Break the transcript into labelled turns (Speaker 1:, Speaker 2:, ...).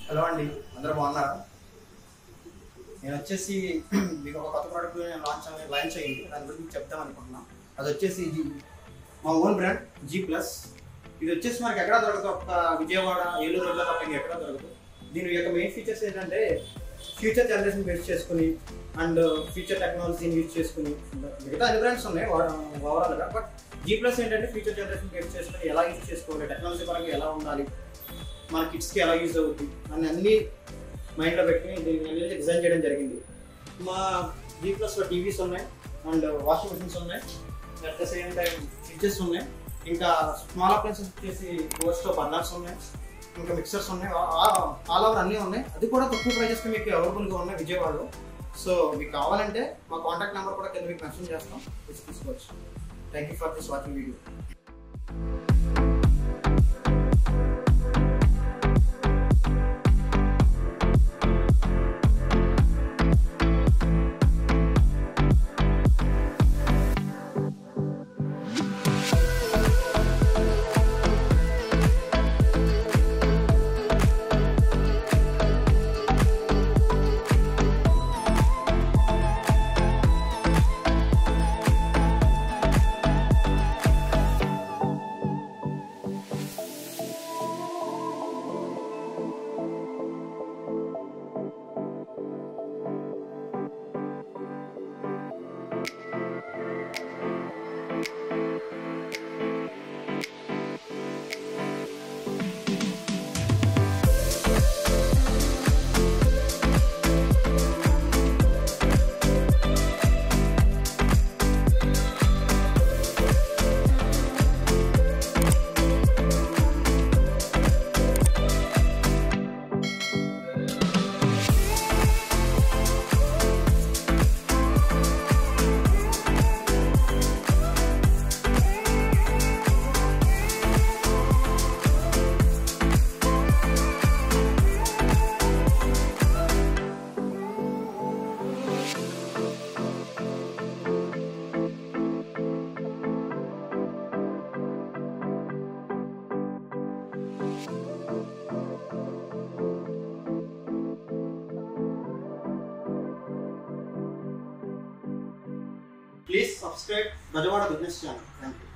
Speaker 1: Hello అండి, అందరూ బాగున్నారా? నేను వచ్చేసి మీకు ఒక కొత్త ప్రోడక్ట్ లాంచ్ అయ్యింది. దాని గురించి చెప్తాం అనుకుంటున్నాను. అది వచ్చేసి ఇది మా ఓన్ బ్రాండ్ G+. ఇది వచ్చేసి మనకి ఎక్కడ దొరకదు, ఒక విజయవాడ, ఏలూరు రోడ్లో తప్ప ఎక్కడ దొరకదు. దీని యొక్క మెయిన్ ఫీచర్స్ ఏంటంటే ఫ్యూచర్ జనరేషన్ బేస్ చేసుకుని అండ్ ఫ్యూచర్ టెక్నాలజీని యూజ్ చేసుకుని, మిగతా అన్ని బ్రాండ్స్ ఉన్నాయి ఓవరాల్గా. బట్ G+ ఏంటంటే ఫ్యూచర్ జనరేషన్ బేస్ చేసుకుని ఎలా యూజ్ చేసుకోవాలి, టెక్నాలజీ పరంగా ఎలా ఉండాలి, మన కిడ్స్కి ఎలా యూజ్ అవుతుంది అని అన్నీ మైండ్లో పెట్టుకుని దీన్ని డిజైన్ చేయడం జరిగింది. మా G+లో టీవీస్ ఉన్నాయి అండ్ వాషింగ్ మెషిన్స్ ఉన్నాయి, at the same time fridges ఉన్నాయి, ఇంకా స్మాల్ అప్లయన్సెస్ వచ్చేసి కోస్టో బర్నర్స్ ఉన్నాయి, ఇంకా మిక్సర్స్ ఉన్నాయి, ఆల్ ఓవర్ అన్నీ ఉన్నాయి. అది కూడా తక్కువ ప్రైజెస్కి మీకు అవైలబుల్గా ఉన్నాయి విజయవాడలో. సో మీకు కావాలంటే మా కాంటాక్ట్ నెంబర్ కూడా కింద మీకు మెన్షన్ చేస్తాం, తీసుకోవచ్చు. Thank you for this watching video. Please subscribe Bajawada Business Channel. Thank you.